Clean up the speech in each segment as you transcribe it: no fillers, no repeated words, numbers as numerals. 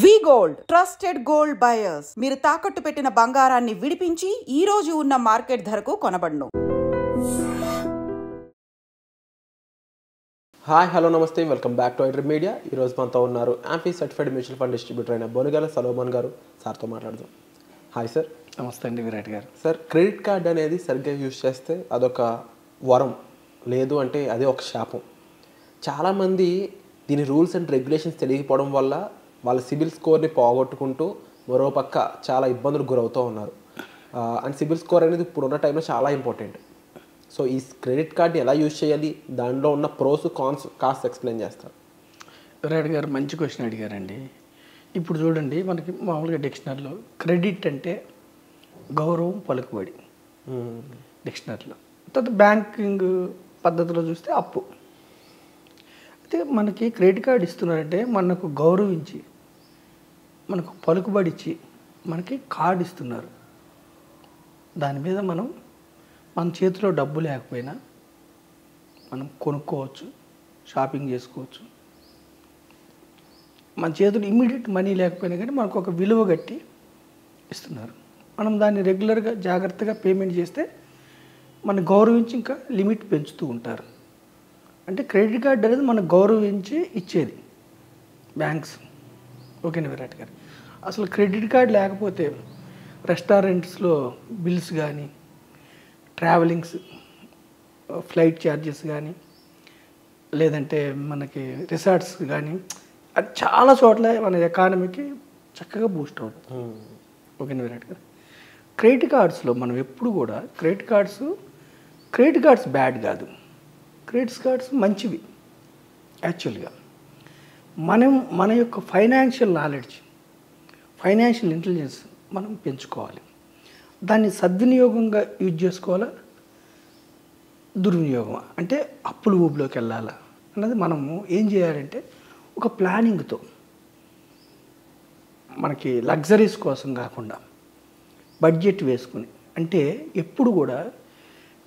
వి gold trusted gold buyers మీరు తాకట్టు పెట్టిన బంగారాన్ని విడిపించి ఈ రోజు ఉన్న మార్కెట్ ధరకు కొనబడును. హాయ్ హలో నమస్తే welcome back to iDream media. ఈరోజు మనతో ఉన్నారు యాంపీ సర్టిఫైడ్ మ్యూచువల్ ఫండ్ డిస్ట్రిబ్యూటర్ అయిన బోనిగల సలోమన్ గారు. సార్తో మాట్లాడదాం. Hi sir. నమస్తే అండి విరాట్ గారు. సార్, క్రెడిట్ కార్డ్ అనేది సరిగ్గా యూజ్ చేస్తే అదొక వరం, లేదు అంటే అదే ఒక శాపం. చాలామంది దీని రూల్స్ అండ్ రెగ్యులేషన్స్ తెలియకపోవడం వల్ల వాళ్ళ సిబిల్ స్కోర్ని పోగొట్టుకుంటూ మరోపక్క చాలా ఇబ్బందులకు గురవుతూ ఉన్నారు. అండ్ సిబిల్ స్కోర్ అనేది ఇప్పుడున్న టైంలో చాలా ఇంపార్టెంట్. సో ఈ క్రెడిట్ కార్డ్ని ఎలా యూజ్ చేయాలి, దానిలో ఉన్న ప్రోస్ కాన్స్ కాస్ట్ ఎక్స్ప్లెయిన్ చేస్తారు. విరాట్ గారు మంచి క్వశ్చన్ అడిగారండి. ఇప్పుడు చూడండి, మనకి మామూలుగా డిక్షనరీలో క్రెడిట్ అంటే గౌరవం, పలుకుబడి డిక్షనరీలో. తర్వాత బ్యాంకింగ్ పద్ధతిలో చూస్తే అప్పు. అయితే మనకి క్రెడిట్ కార్డు ఇస్తున్నారంటే మనకు గౌరవించి, మనకు పలుకుబడి ఇచ్చి మనకి కార్డు ఇస్తున్నారు. దాని మీద మన చేతిలో డబ్బు లేకపోయినా మనం కొనుక్కోవచ్చు, షాపింగ్ చేసుకోవచ్చు. మన చేతిలో ఇమ్మీడియట్ మనీ లేకపోయినా కానీ మనకు ఒక విలువ కట్టి ఇస్తున్నారు. మనం దాన్ని రెగ్యులర్గా జాగ్రత్తగా పేమెంట్ చేస్తే మన గౌరవించి ఇంకా లిమిట్ పెంచుతూ ఉంటారు. అంటే క్రెడిట్ కార్డు అనేది మనకు గౌరవించి ఇచ్చేది బ్యాంక్స్. ఓకేనా విరాట్ గారు? అసలు క్రెడిట్ కార్డు లేకపోతే రెస్టారెంట్స్లో బిల్స్ కానీ, ట్రావెలింగ్స్, ఫ్లైట్ ఛార్జెస్ కానీ, లేదంటే మనకి రిసార్ట్స్ కానీ, అది చాలా చోట్ల మన ఎకానమీకి చక్కగా బూస్ట్ అవుతుంది. ఓకేనా విరాట్ గారు? క్రెడిట్ కార్డ్స్లో మనం ఎప్పుడు కూడా క్రెడిట్ కార్డ్స్ బ్యాడ్ కాదు, క్రెడిట్ కార్డ్స్ మంచివి. యాక్చువల్గా మన యొక్క ఫైనాన్షియల్ నాలెడ్జ్, ఫైనాన్షియల్ ఇంటెలిజెన్స్ మనం పెంచుకోవాలి. దాన్ని సద్వినియోగంగా యూజ్ చేసుకోవాలా, దుర్వినియోగం అంటే అప్పుల ఊబిలోకి వెళ్ళాలా అన్నది మనము ఏం చేయాలంటే ఒక ప్లానింగ్తో, మనకి లగ్జరీస్ కోసం కాకుండా బడ్జెట్ వేసుకుని, అంటే ఎప్పుడు కూడా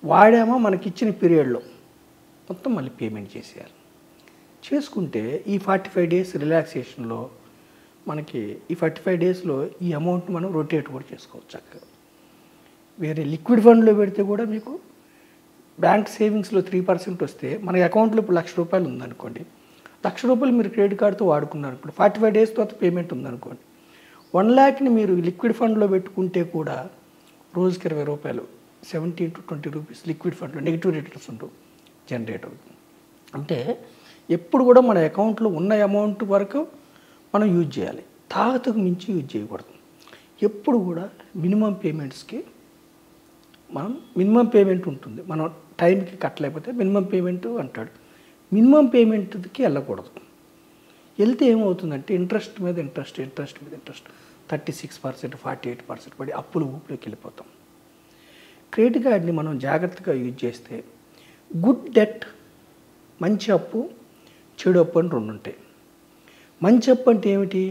వాడామో మనకిచ్చిన పీరియడ్లో మొత్తం మళ్ళీ పేమెంట్ చేసేయాలి. చేసుకుంటే ఈ 45 డేస్ రిలాక్సేషన్లో మనకి ఈ 45 డేస్లో ఈ అమౌంట్ మనం రొటేట్ కూడా చేసుకోవచ్చు చక్కగా. వేరే లిక్విడ్ ఫండ్లో పెడితే కూడా మీకు బ్యాంక్ సేవింగ్స్లో 3% వస్తే మన అకౌంట్లో ఇప్పుడు ₹1,00,000 ఉందనుకోండి, ₹1,00,000 మీరు క్రెడిట్ కార్డుతో వాడుకున్నారు. ఇప్పుడు 45 డేస్ తర్వాత పేమెంట్ ఉందనుకోండి, 1,00,000ని మీరు లిక్విడ్ ఫండ్లో పెట్టుకుంటే కూడా రోజుకి ₹20, 17 to 20 రూపీస్ లిక్విడ్ ఫండ్లో నెగిటివ్ రిటర్న్స్ ఉంటూ జనరేట్ అవుతుంది. అంటే ఎప్పుడు కూడా మన అకౌంట్లో ఉన్న అమౌంట్ వరకు మనం యూజ్ చేయాలి, తాగతకు మించి యూజ్ చేయకూడదు. ఎప్పుడు కూడా మినిమం పేమెంట్స్కి మినిమం పేమెంట్ ఉంటుంది. మనం టైంకి కట్టలేకపోతే మినిమం పేమెంట్ అంటాడు, మినిమం పేమెంట్కి వెళ్ళకూడదు. వెళ్తే ఏమవుతుందంటే ఇంట్రెస్ట్ మీద ఇంట్రెస్ట్ 36%, 48% పడి అప్పులు ఊపిలోకి వెళ్ళిపోతాం. క్రెడిట్ కార్డ్ని మనం జాగ్రత్తగా యూజ్ చేస్తే గుడ్ డెట్, మంచి అప్పు, చెడు అప్పు అని రెండు ఉంటాయి. మంచి అప్పు అంటే ఏమిటి?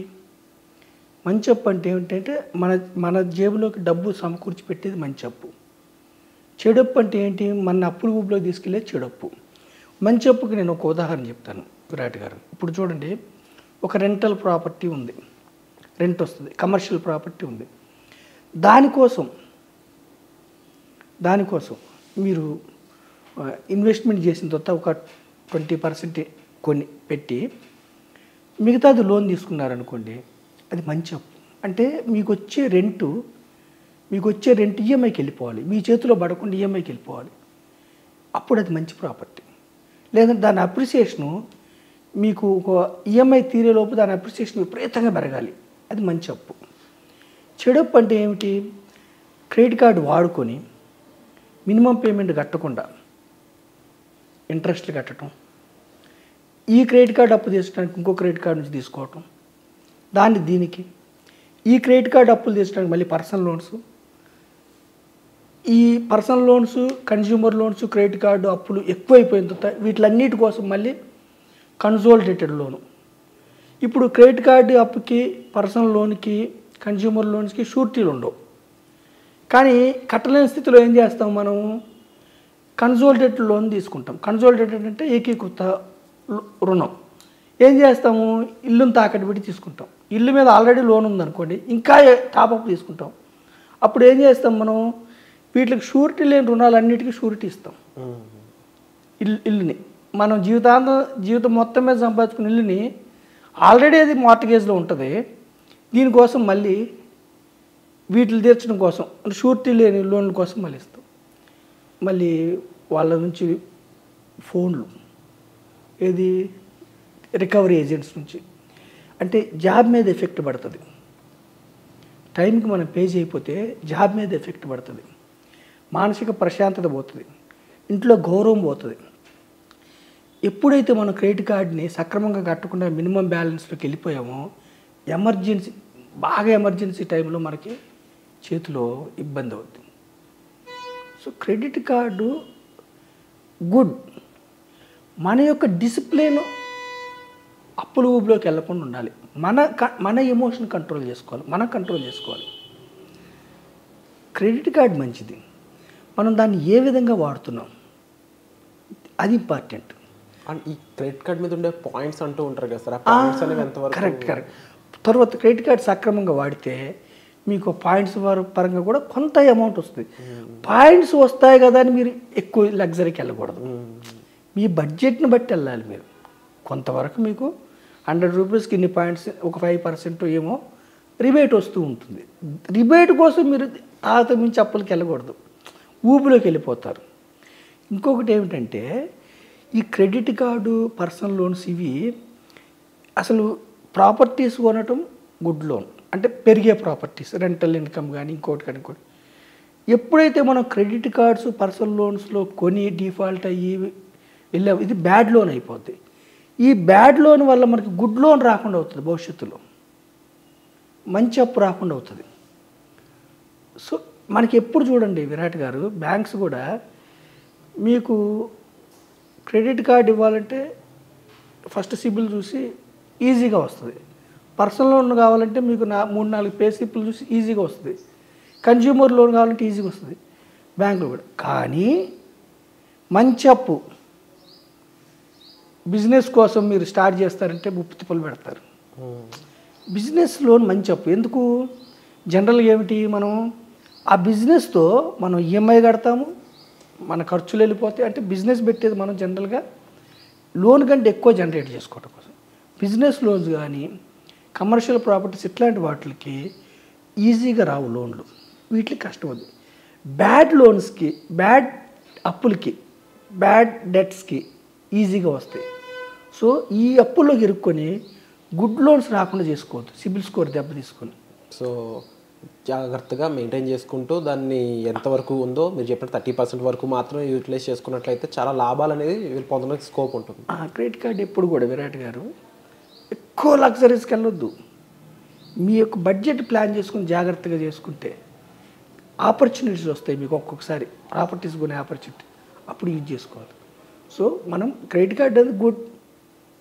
మంచి అప్పు అంటే ఏమిటంటే మన జేబులోకి డబ్బు సమకూర్చి పెట్టేది మంచి అప్పు. చెడు అప్పు అంటే ఏంటి? మన అప్పుల ఊపిలోకి తీసుకెళ్ళే చెడు అప్పు. మంచి అప్పుకి నేను ఒక ఉదాహరణ చెప్తాను విరాట్ గారు. ఇప్పుడు చూడండి, ఒక రెంటల్ ప్రాపర్టీ ఉంది, రెంట్ వస్తుంది, కమర్షియల్ ప్రాపర్టీ ఉంది. దానికోసం మీరు ఇన్వెస్ట్మెంట్ చేసిన తర్వాత ఒక 20% కొన్ని పెట్టి మిగతాది లోన్ తీసుకున్నారనుకోండి, అది మంచి అప్పు. అంటే మీకు వచ్చే రెంట్ ఈఎంఐకి వెళ్ళిపోవాలి, మీ చేతిలో పడకుండా ఈఎంఐకి వెళ్ళిపోవాలి. అప్పుడు అది మంచి ప్రాపర్టీ. లేదంటే దాని అప్రిసియేషను మీకు ఒక ఈఎంఐ తీరేలోపు దాని అప్రిసియేషన్ విపరీతంగా పెరగాలి, అది మంచి అప్పు. చెడు అప్పు అంటే ఏమిటి? క్రెడిట్ కార్డు వాడుకొని మినిమం పేమెంట్ కట్టకుండా ఇంట్రెస్ట్లు కట్టడం, ఈ క్రెడిట్ కార్డు అప్పు తీసుకోవడానికి ఇంకో క్రెడిట్ కార్డు నుంచి తీసుకోవటం, దీనికి ఈ క్రెడిట్ కార్డు అప్పులు తీసుకోవడానికి మళ్ళీ పర్సనల్ లోన్స్, ఈ personal loans, consumer loans, credit card అప్పులు ఎక్కువైపోయిన తర్వాత వీటిలన్నిటి కోసం మళ్ళీ కన్సోలిడేటెడ్ లోను. ఇప్పుడు క్రెడిట్ కార్డు అప్పుకి, పర్సనల్ లోన్కి, కన్జ్యూమర్ లోన్స్కి షూరిటీలు ఉండవు. కానీ కట్టలేని స్థితిలో ఏం చేస్తాం, మనం కన్సోలిడేటెడ్ లోన్ తీసుకుంటాం. కన్సోలిడేటెడ్ అంటే ఏకీకృత రుణం. ఏం చేస్తాము? ఇల్లును తాకట్టు పెట్టి తీసుకుంటాం. ఇల్లు మీద ఆల్రెడీ లోన్ ఉందనుకోండి, ఇంకా టాపప్ తీసుకుంటాం. అప్పుడు ఏం చేస్తాం మనం, వీటికి షూరిటీ లేని రుణాలన్నిటికీ షూరిటీ ఇస్తాం. ఇల్లుని మనం జీవితం మొత్తం మీద సంపాదించుకున్న ఇల్లుని ఆల్రెడీ అది మార్టిగేజ్లో ఉంటుంది, దీనికోసం మళ్ళీ వీటిని తీర్చడం కోసం షూరిటీ లేని లోన్ల కోసం మళ్ళీ ఇస్తాం. మళ్ళీ వాళ్ళ నుంచి ఫోన్లు, ఏది రికవరీ ఏజెంట్స్ నుంచి, అంటే జాబ్ మీద ఎఫెక్ట్ పడుతుంది. టైంకి మనం పే చేయకపోతే జాబ్ మీద ఎఫెక్ట్ పడుతుంది, మానసిక ప్రశాంతత పోతుంది, ఇంట్లో గౌరవం పోతుంది. ఎప్పుడైతే మనం క్రెడిట్ కార్డ్ని సక్రమంగా కట్టకుండా మినిమం బ్యాలెన్స్లోకి వెళ్ళిపోయామో, బాగా ఎమర్జెన్సీ టైంలో మనకి చేతిలో ఇబ్బంది అవుతుంది. సో క్రెడిట్ కార్డు గుడ్, మన యొక్క డిసిప్లిన్ అప్పుల ఊబిలోకి వెళ్ళకుండా ఉండాలి. మన ఎమోషన్ కంట్రోల్ చేసుకోవాలి, మనం కంట్రోల్ చేసుకోవాలి. క్రెడిట్ కార్డ్ మంచిది, మనం దాన్ని ఏ విధంగా వాడుతున్నాం అది ఇంపార్టెంట్. అండ్ ఈ క్రెడిట్ కార్డ్ మీద ఉండే పాయింట్స్ అంటూ ఉంటారు కదా సార్, ఆ పాయింట్స్ అనేవి ఎంతవరకు? కరెక్ట్. తర్వాత క్రెడిట్ కార్డ్ సక్రమంగా వాడితే మీకు పాయింట్స్ పరంగా కూడా కొంత అమౌంట్ వస్తుంది. పాయింట్స్ వస్తాయి కదా అని మీరు ఎక్కువ లగ్జరీకి వెళ్ళకూడదు, మీ బడ్జెట్ని బట్టి వెళ్ళాలి. మీరు కొంతవరకు మీకు 100 రూపీస్కి ఇన్ని పాయింట్స్, ఒక 5% ఏమో రిబేట్ వస్తూ ఉంటుంది. రిబేట్ కోసం మీరు తాత మించి అప్పులకి వెళ్ళకూడదు, ఊపిలోకి వెళ్ళిపోతారు. ఇంకొకటి ఏమిటంటే, ఈ క్రెడిట్ కార్డు, పర్సనల్ లోన్స్ ఇవి అసలు ప్రాపర్టీస్ కొనటం గుడ్ లోన్, అంటే పెరిగే ప్రాపర్టీస్, రెంటల్ ఇన్కమ్ కానీ ఇంకోటి. ఎప్పుడైతే మనం క్రెడిట్ కార్డ్స్, పర్సనల్ లోన్స్లో కొని డిఫాల్ట్ అయ్యి వెళ్ళాము, ఇది బ్యాడ్ లోన్ అయిపోద్ది. ఈ బ్యాడ్ లోన్ వల్ల మనకి గుడ్ లోన్ రాకుండా అవుతుంది, భవిష్యత్తులో మంచి అప్పు రాకుండా అవుతుంది. సో మనకి ఎప్పుడు చూడండి విరాట్ గారు, బ్యాంక్స్ కూడా మీకు క్రెడిట్ కార్డు ఇవ్వాలంటే ఫస్ట్ సిబిల్ చూసి ఈజీగా వస్తుంది, పర్సనల్ లోన్ కావాలంటే మీకు 3-4 పే స్లిప్లు చూసి ఈజీగా వస్తుంది, కన్జ్యూమర్ లోన్ కావాలంటే ఈజీగా వస్తుంది బ్యాంకులో కూడా. కానీ మంచి అప్పు బిజినెస్ కోసం మీరు స్టార్ట్ చేస్తారంటే ముప్పు పెడతారు. బిజినెస్ లోన్ మంచి అప్పు ఎందుకు? జనరల్గా ఏమిటి, మనం ఆ బిజినెస్తో మనం ఈఎంఐ కడతాము, మన ఖర్చులు వెళ్ళిపోతాయి. అంటే బిజినెస్ పెట్టేది మనం జనరల్గా లోన్ కంటే ఎక్కువ జనరేట్ చేసుకోవడం కోసం. బిజినెస్ లోన్స్ కానీ కమర్షియల్ ప్రాపర్టీస్ ఇట్లాంటి వాటికి ఈజీగా రావు లోన్లు, వీటికి కష్టం ఉంది. బ్యాడ్ లోన్స్కి, బ్యాడ్ అప్పులకి, బ్యాడ్ డెట్స్కి ఈజీగా వస్తాయి. సో ఈ అప్పుల్లోకి ఇరుక్కొని గుడ్ లోన్స్ రాకుండా చేసుకోవద్దు, సిబిల్ స్కోర్ దెబ్బ తీసుకొని. సో జాగ్రత్తగా మెయింటైన్ చేసుకుంటూ దాన్ని ఎంతవరకు ఉందో మీరు చెప్పిన 30% వరకు మాత్రమే యూటిలైజ్ చేసుకున్నట్లయితే చాలా లాభాలు అనేది వీళ్ళు పొందడానికి స్కోప్ ఉంటుంది. క్రెడిట్ కార్డ్ ఎప్పుడు కూడా విరాట్ గారు ఎక్కువ లగ్జరీస్కి వెళ్ళొద్దు. మీ యొక్క బడ్జెట్ ప్లాన్ చేసుకుని జాగ్రత్తగా చేసుకుంటే ఆపర్చునిటీస్ వస్తాయి మీకు. ఒక్కొక్కసారి ప్రాపర్టీస్ కొనే ఆపర్చునిటీ అప్పుడు యూజ్ చేసుకోవాలి. సో మనం క్రెడిట్ కార్డ్ అనేది గుడ్,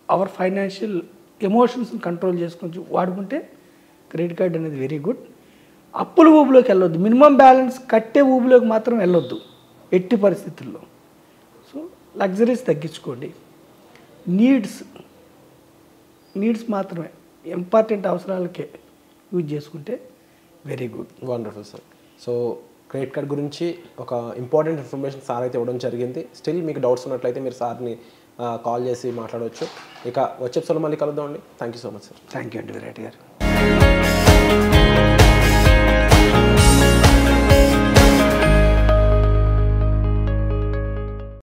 అవర్ ఫైనాన్షియల్ ఎమోషన్స్ని కంట్రోల్ చేసుకొని వాడుకుంటే క్రెడిట్ కార్డ్ అనేది వెరీ గుడ్. అప్పుల ఊబిలోకి వెళ్ళొద్దు, మినిమం బ్యాలెన్స్ కట్టే ఊబిలోకి మాత్రం వెళ్ళొద్దు ఎట్టి పరిస్థితుల్లో. సో లగ్జరీస్ తగ్గించుకోండి, నీడ్స్ మాత్రమే, ఇంపార్టెంట్ అవసరాలకే యూజ్ చేసుకుంటే very good. Wonderful sir. So credit card గురించి ఒక ఇంపార్టెంట్ ఇన్ఫర్మేషన్ సార్ అయితే ఇవ్వడం జరిగింది. స్టిల్ మీకు డౌట్స్ ఉన్నట్లయితే మీరు సార్ని కాల్ చేసి మాట్లాడవచ్చు. ఇక వచ్చే ఎపిసోడ్లో మళ్ళీ కలుద్దామండి. Thank you so much sir. Thank you అండి విరాట్ గారు.